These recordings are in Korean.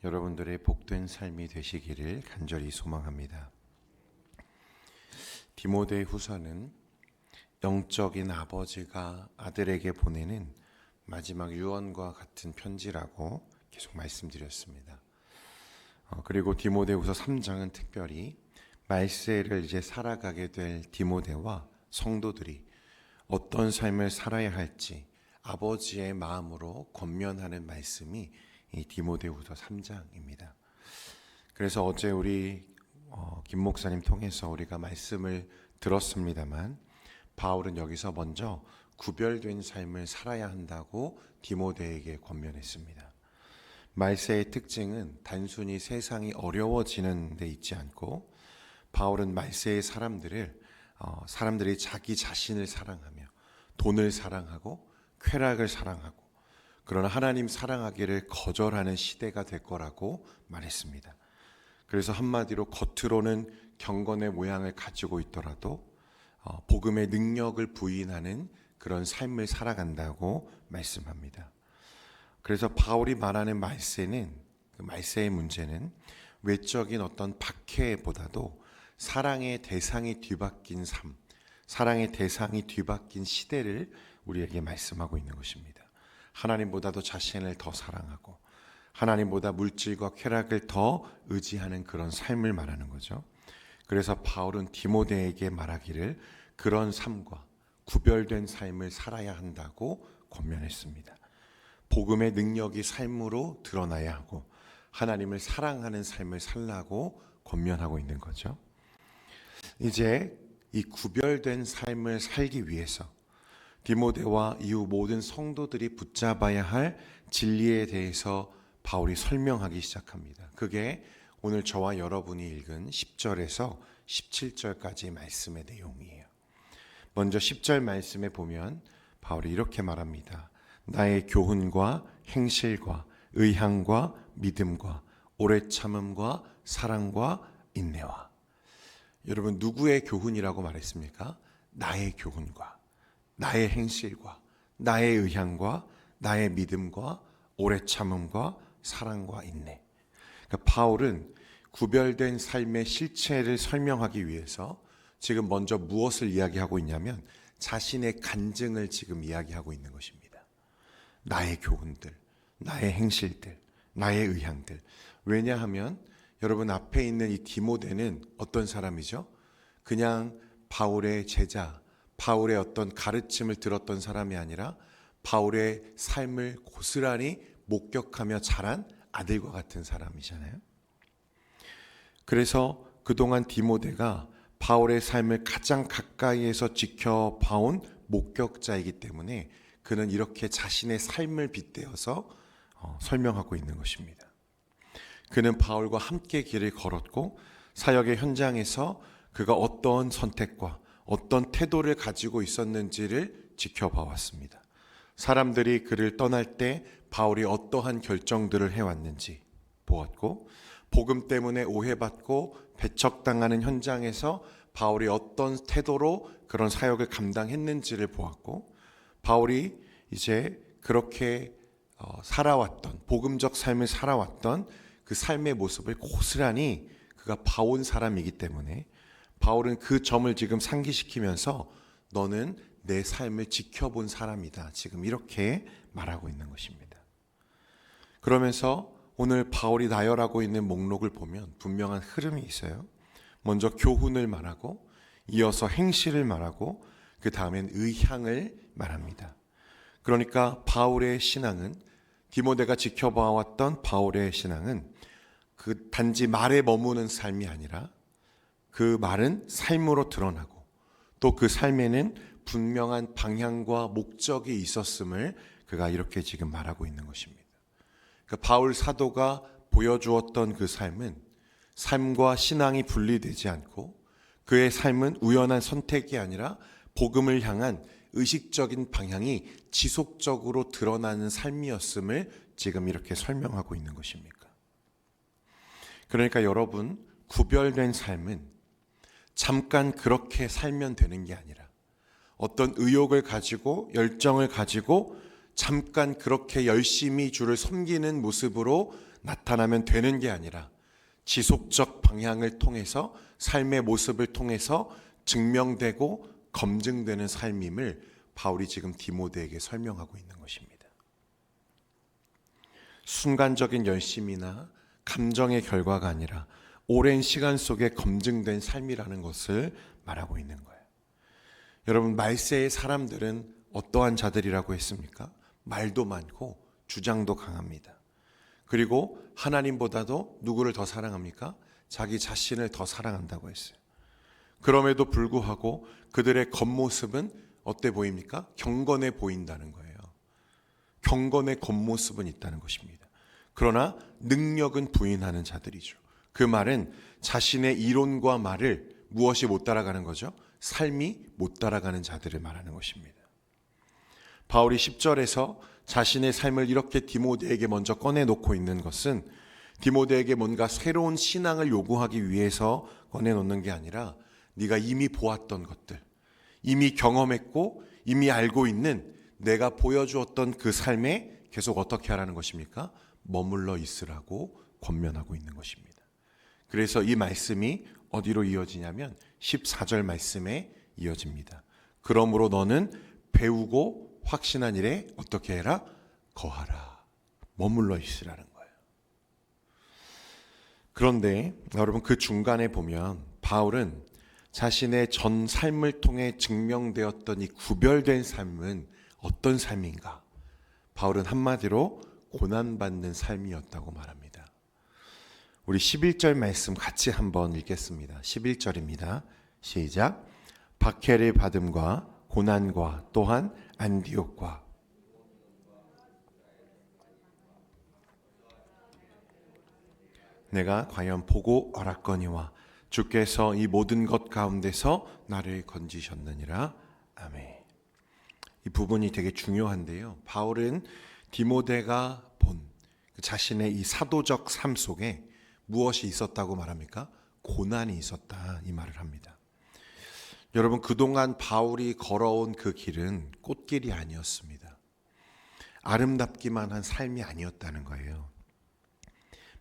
여러분들의 복된 삶이 되시기를 간절히 소망합니다. 디모데 후서는 영적인 아버지가 아들에게 보내는 마지막 유언과 같은 편지라고 계속 말씀드렸습니다. 그리고 디모데 후서 3장은 특별히 말세를 이제 살아가게 될 디모데와 성도들이 어떤 삶을 살아야 할지 아버지의 마음으로 권면하는 말씀이 이 디모데 후서 3장입니다. 그래서 어제 우리 김 목사님 통해서 우리가 말씀을 들었습니다만 바울은 여기서 먼저 구별된 삶을 살아야 한다고 디모데에게 권면했습니다. 말세의 특징은 단순히 세상이 어려워지는 데 있지 않고 바울은 말세의 사람들이 자기 자신을 사랑하며 돈을 사랑하고 쾌락을 사랑하고 그러나 하나님 사랑하기를 거절하는 시대가 될 거라고 말했습니다. 그래서 한마디로 겉으로는 경건의 모양을 가지고 있더라도 복음의 능력을 부인하는 그런 삶을 살아간다고 말씀합니다. 그래서 바울이 말하는 말세의 문제는 외적인 어떤 박해보다도 사랑의 대상이 뒤바뀐 삶, 사랑의 대상이 뒤바뀐 시대를 우리에게 말씀하고 있는 것입니다. 하나님보다도 자신을 더 사랑하고 하나님보다 물질과 쾌락을 더 의지하는 그런 삶을 말하는 거죠. 그래서 바울은 디모데에게 말하기를 그런 삶과 구별된 삶을 살아야 한다고 권면했습니다. 복음의 능력이 삶으로 드러나야 하고 하나님을 사랑하는 삶을 살라고 권면하고 있는 거죠. 이제 이 구별된 삶을 살기 위해서 디모데와 이후 모든 성도들이 붙잡아야 할 진리에 대해서 바울이 설명하기 시작합니다. 그게 오늘 저와 여러분이 읽은 10절에서 17절까지 말씀의 내용이에요. 먼저 10절 말씀에 보면 바울이 이렇게 말합니다. 나의 교훈과 행실과 의향과 믿음과 오래 참음과 사랑과 인내와. 여러분 누구의 교훈이라고 말했습니까? 나의 교훈과 나의 행실과 나의 의향과 나의 믿음과 오래 참음과 사랑과 인내. 그러니까 바울은 구별된 삶의 실체를 설명하기 위해서 지금 먼저 무엇을 이야기하고 있냐면 자신의 간증을 지금 이야기하고 있는 것입니다. 나의 교훈들, 나의 행실들, 나의 의향들. 왜냐하면 여러분 앞에 있는 이 디모데는 어떤 사람이죠? 그냥 바울의 제자, 바울의 어떤 가르침을 들었던 사람이 아니라 바울의 삶을 고스란히 목격하며 자란 아들과 같은 사람이잖아요. 그래서 그동안 디모데가 바울의 삶을 가장 가까이에서 지켜봐온 목격자이기 때문에 그는 이렇게 자신의 삶을 빗대어서 설명하고 있는 것입니다. 그는 바울과 함께 길을 걸었고 사역의 현장에서 그가 어떤 선택과 어떤 태도를 가지고 있었는지를 지켜봐왔습니다. 사람들이 그를 떠날 때 바울이 어떠한 결정들을 해왔는지 보았고 복음 때문에 오해받고 배척당하는 현장에서 바울이 어떤 태도로 그런 사역을 감당했는지를 보았고 바울이 이제 그렇게 살아왔던 복음적 삶을 살아왔던 그 삶의 모습을 고스란히 그가 봐온 사람이기 때문에 바울은 그 점을 지금 상기시키면서 너는 내 삶을 지켜본 사람이다. 지금 이렇게 말하고 있는 것입니다. 그러면서 오늘 바울이 나열하고 있는 목록을 보면 분명한 흐름이 있어요. 먼저 교훈을 말하고 이어서 행실을 말하고 그 다음엔 의향을 말합니다. 그러니까 바울의 신앙은 디모데가 지켜봐왔던 바울의 신앙은 그 단지 말에 머무는 삶이 아니라 그 말은 삶으로 드러나고 또 그 삶에는 분명한 방향과 목적이 있었음을 그가 이렇게 지금 말하고 있는 것입니다. 그러니까 바울 사도가 보여주었던 그 삶은 삶과 신앙이 분리되지 않고 그의 삶은 우연한 선택이 아니라 복음을 향한 의식적인 방향이 지속적으로 드러나는 삶이었음을 지금 이렇게 설명하고 있는 것입니까? 그러니까 여러분 구별된 삶은 잠깐 그렇게 살면 되는 게 아니라 어떤 의욕을 가지고 열정을 가지고 잠깐 그렇게 열심히 주를 섬기는 모습으로 나타나면 되는 게 아니라 지속적 방향을 통해서 삶의 모습을 통해서 증명되고 검증되는 삶임을 바울이 지금 디모데에게 설명하고 있는 것입니다. 순간적인 열심이나 감정의 결과가 아니라 오랜 시간 속에 검증된 삶이라는 것을 말하고 있는 거예요. 여러분, 말세의 사람들은 어떠한 자들이라고 했습니까? 말도 많고 주장도 강합니다. 그리고 하나님보다도 누구를 더 사랑합니까? 자기 자신을 더 사랑한다고 했어요. 그럼에도 불구하고 그들의 겉모습은 어때 보입니까? 경건해 보인다는 거예요. 경건의 겉모습은 있다는 것입니다. 그러나 능력은 부인하는 자들이죠. 그 말은 자신의 이론과 말을 무엇이 못 따라가는 거죠? 삶이 못 따라가는 자들을 말하는 것입니다. 바울이 10절에서 자신의 삶을 이렇게 디모데에게 먼저 꺼내놓고 있는 것은 디모데에게 뭔가 새로운 신앙을 요구하기 위해서 꺼내놓는 게 아니라 네가 이미 보았던 것들, 이미 경험했고 이미 알고 있는 내가 보여주었던 그 삶에 계속 어떻게 하라는 것입니까? 머물러 있으라고 권면하고 있는 것입니다. 그래서 이 말씀이 어디로 이어지냐면 14절 말씀에 이어집니다. 그러므로 너는 배우고 확신한 일에 어떻게 해라? 거하라. 머물러 있으라는 거예요. 그런데 여러분, 그 중간에 보면 바울은 자신의 전 삶을 통해 증명되었던 이 구별된 삶은 어떤 삶인가? 바울은 한마디로 고난받는 삶이었다고 말합니다. 우리 11절 말씀 같이 한번 읽겠습니다. 11절입니다. 시작. 박해를 받음과 고난과 또한 안디옥과 내가 과연 보고 알았거니와 주께서 이 모든 것 가운데서 나를 건지셨느니라. 아멘. 이 부분이 되게 중요한데요. 바울은 디모데가 본 자신의 이 사도적 삶 속에 무엇이 있었다고 말합니까? 고난이 있었다, 이 말을 합니다. 여러분, 그동안 바울이 걸어온 그 길은 꽃길이 아니었습니다. 아름답기만 한 삶이 아니었다는 거예요.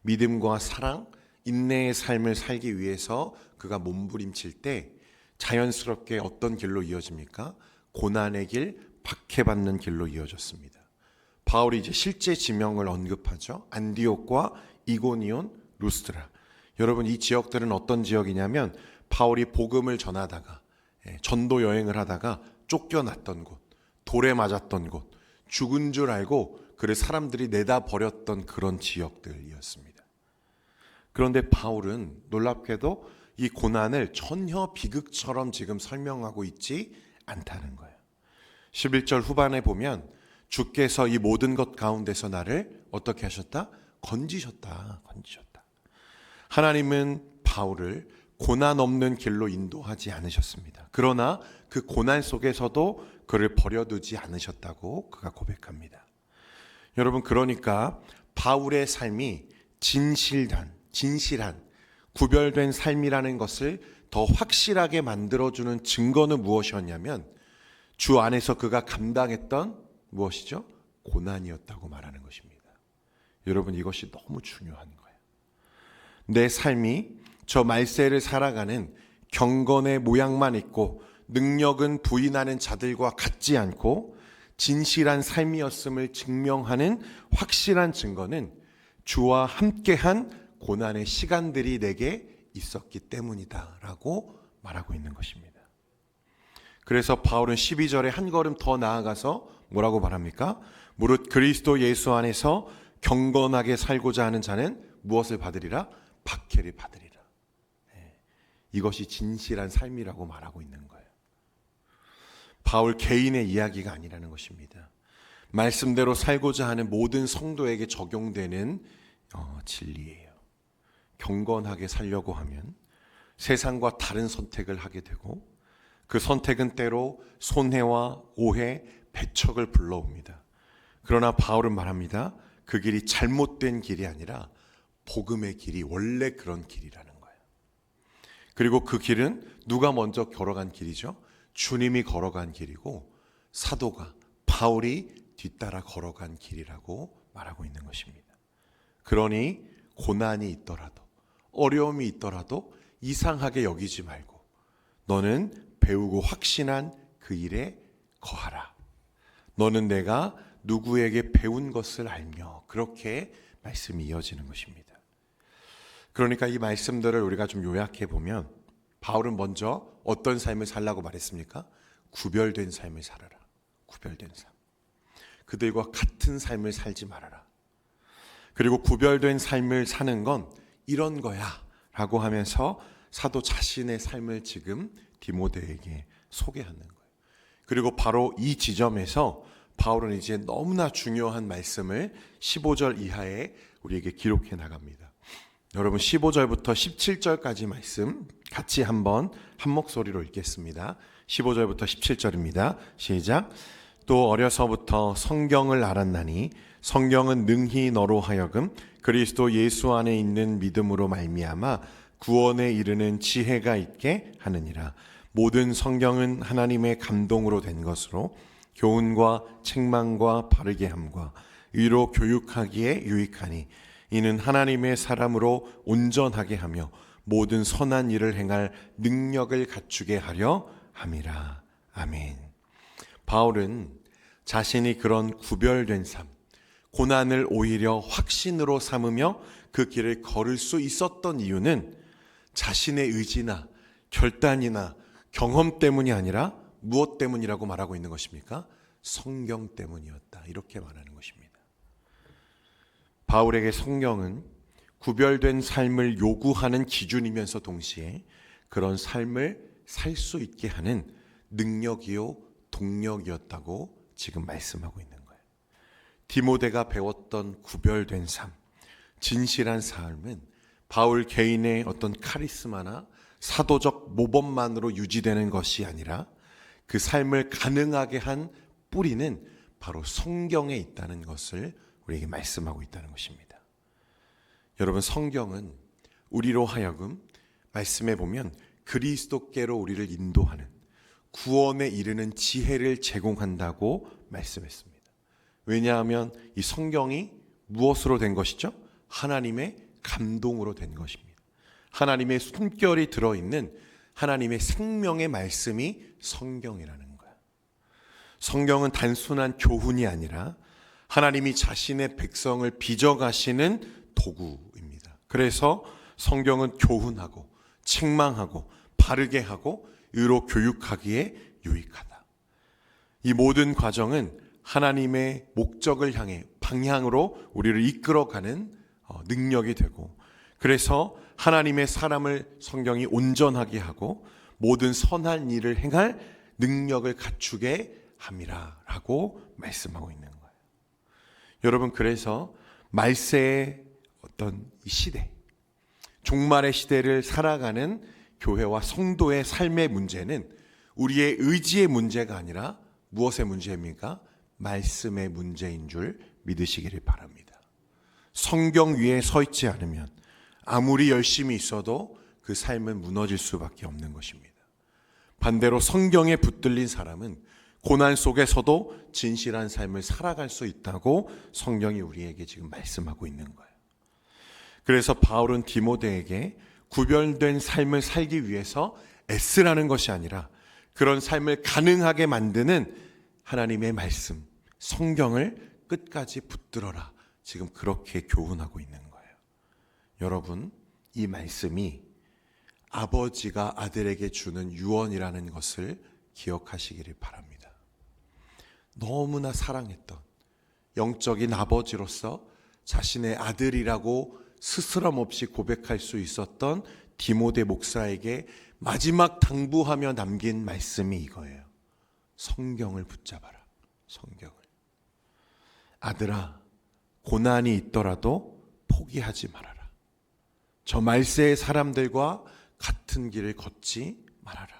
믿음과 사랑, 인내의 삶을 살기 위해서 그가 몸부림칠 때 자연스럽게 어떤 길로 이어집니까? 고난의 길, 박해받는 길로 이어졌습니다. 바울이 이제 실제 지명을 언급하죠. 안디옥과 이고니온, 루스드라. 여러분, 이 지역들은 어떤 지역이냐면 바울이 복음을 전하다가 전도 여행을 하다가 쫓겨났던 곳, 돌에 맞았던 곳, 죽은 줄 알고 그를 사람들이 내다 버렸던 그런 지역들이었습니다. 그런데 바울은 놀랍게도 이 고난을 전혀 비극처럼 지금 설명하고 있지 않다는 거예요. 11절 후반에 보면 주께서 이 모든 것 가운데서 나를 어떻게 하셨다? 건지셨다. 하나님은 바울을 고난 없는 길로 인도하지 않으셨습니다. 그러나 그 고난 속에서도 그를 버려두지 않으셨다고 그가 고백합니다. 여러분, 그러니까 바울의 삶이 진실한 구별된 삶이라는 것을 더 확실하게 만들어주는 증거는 무엇이었냐면 주 안에서 그가 감당했던 무엇이죠? 고난이었다고 말하는 것입니다. 여러분, 이것이 너무 중요한 거예요. 내 삶이 저 말세를 살아가는 경건의 모양만 있고 능력은 부인하는 자들과 같지 않고 진실한 삶이었음을 증명하는 확실한 증거는 주와 함께한 고난의 시간들이 내게 있었기 때문이다 라고 말하고 있는 것입니다. 그래서 바울은 12절에 한 걸음 더 나아가서 뭐라고 말합니까? 무릇 그리스도 예수 안에서 경건하게 살고자 하는 자는 무엇을 받으리라? 박해를 받으리라. 이것이 진실한 삶이라고 말하고 있는 거예요. 바울 개인의 이야기가 아니라는 것입니다. 말씀대로 살고자 하는 모든 성도에게 적용되는 진리예요. 경건하게 살려고 하면 세상과 다른 선택을 하게 되고 그 선택은 때로 손해와 오해, 배척을 불러옵니다. 그러나 바울은 말합니다. 그 길이 잘못된 길이 아니라 복음의 길이 원래 그런 길이라는 거예요. 그리고 그 길은 누가 먼저 걸어간 길이죠? 주님이 걸어간 길이고 사도가 바울이 뒤따라 걸어간 길이라고 말하고 있는 것입니다. 그러니 고난이 있더라도 어려움이 있더라도 이상하게 여기지 말고 너는 배우고 확신한 그 일에 거하라. 너는 내가 누구에게 배운 것을 알며, 그렇게 말씀이 이어지는 것입니다. 그러니까 이 말씀들을 우리가 좀 요약해 보면 바울은 먼저 어떤 삶을 살라고 말했습니까? 구별된 삶을 살아라. 구별된 삶. 그들과 같은 삶을 살지 말아라. 그리고 구별된 삶을 사는 건 이런 거야 라고 하면서 사도 자신의 삶을 지금 디모데에게 소개하는 거예요. 그리고 바로 이 지점에서 바울은 이제 너무나 중요한 말씀을 15절 이하에 우리에게 기록해 나갑니다. 여러분 15절부터 17절까지 말씀 같이 한번 한 목소리로 읽겠습니다. 15절부터 17절입니다. 시작. 또 어려서부터 성경을 알았나니 성경은 능히 너로 하여금 그리스도 예수 안에 있는 믿음으로 말미암아 구원에 이르는 지혜가 있게 하느니라. 모든 성경은 하나님의 감동으로 된 것으로 교훈과 책망과 바르게 함과 의로 교육하기에 유익하니 이는 하나님의 사람으로 온전하게 하며 모든 선한 일을 행할 능력을 갖추게 하려 함이라. 아멘. 바울은 자신이 그런 구별된 삶, 고난을 오히려 확신으로 삼으며 그 길을 걸을 수 있었던 이유는 자신의 의지나 결단이나 경험 때문이 아니라 무엇 때문이라고 말하고 있는 것입니까? 성경 때문이었다. 이렇게 말하는 것입니다. 바울에게 성경은 구별된 삶을 요구하는 기준이면서 동시에 그런 삶을 살 수 있게 하는 능력이요 동력이었다고 지금 말씀하고 있는 거예요. 디모데가 배웠던 구별된 삶, 진실한 삶은 바울 개인의 어떤 카리스마나 사도적 모범만으로 유지되는 것이 아니라 그 삶을 가능하게 한 뿌리는 바로 성경에 있다는 것을 우리에게 말씀하고 있다는 것입니다. 여러분, 성경은 우리로 하여금 말씀해 보면 그리스도께로 우리를 인도하는 구원에 이르는 지혜를 제공한다고 말씀했습니다. 왜냐하면 이 성경이 무엇으로 된 것이죠? 하나님의 감동으로 된 것입니다. 하나님의 숨결이 들어있는 하나님의 생명의 말씀이 성경이라는 거예요. 성경은 단순한 교훈이 아니라 하나님이 자신의 백성을 빚어가시는 도구입니다. 그래서 성경은 교훈하고 책망하고 바르게 하고 의로 교육하기에 유익하다. 이 모든 과정은 하나님의 목적을 향해 방향으로 우리를 이끌어가는 능력이 되고, 그래서 하나님의 사람을 성경이 온전하게 하고 모든 선한 일을 행할 능력을 갖추게 함이라 라고 말씀하고 있는 거예요. 여러분, 그래서 말세의 어떤 이 시대, 종말의 시대를 살아가는 교회와 성도의 삶의 문제는 우리의 의지의 문제가 아니라 무엇의 문제입니까? 말씀의 문제인 줄 믿으시기를 바랍니다. 성경 위에 서 있지 않으면 아무리 열심히 있어도 그 삶은 무너질 수밖에 없는 것입니다. 반대로 성경에 붙들린 사람은 고난 속에서도 진실한 삶을 살아갈 수 있다고 성경이 우리에게 지금 말씀하고 있는 거예요. 그래서 바울은 디모데에게 구별된 삶을 살기 위해서 애쓰라는 것이 아니라 그런 삶을 가능하게 만드는 하나님의 말씀, 성경을 끝까지 붙들어라. 지금 그렇게 교훈하고 있는 거예요. 여러분, 이 말씀이 아버지가 아들에게 주는 유언이라는 것을 기억하시기를 바랍니다. 너무나 사랑했던 영적인 아버지로서 자신의 아들이라고 스스럼 없이 고백할 수 있었던 디모데 목사에게 마지막 당부하며 남긴 말씀이 이거예요. 성경을 붙잡아라. 성경을. 아들아, 고난이 있더라도 포기하지 말아라. 저 말세의 사람들과 같은 길을 걷지 말아라.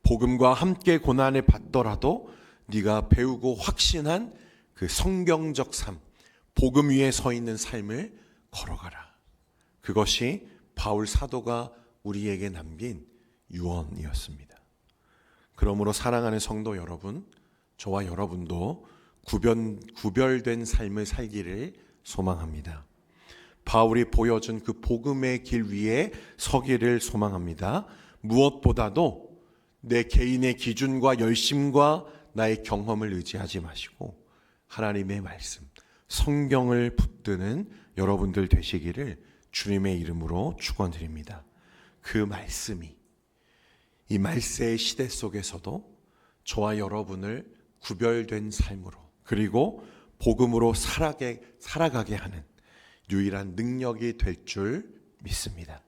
복음과 함께 고난을 받더라도 네가 배우고 확신한 그 성경적 삶, 복음 위에 서 있는 삶을 걸어가라. 그것이 바울 사도가 우리에게 남긴 유언이었습니다. 그러므로 사랑하는 성도 여러분, 저와 여러분도 구별된 삶을 살기를 소망합니다. 바울이 보여준 그 복음의 길 위에 서기를 소망합니다. 무엇보다도 내 개인의 기준과 열심과 나의 경험을 의지하지 마시고 하나님의 말씀, 성경을 붙드는 여러분들 되시기를 주님의 이름으로 축원드립니다. 그 말씀이 이 말세의 시대 속에서도 저와 여러분을 구별된 삶으로 그리고 복음으로 살아가게 하는 유일한 능력이 될 줄 믿습니다.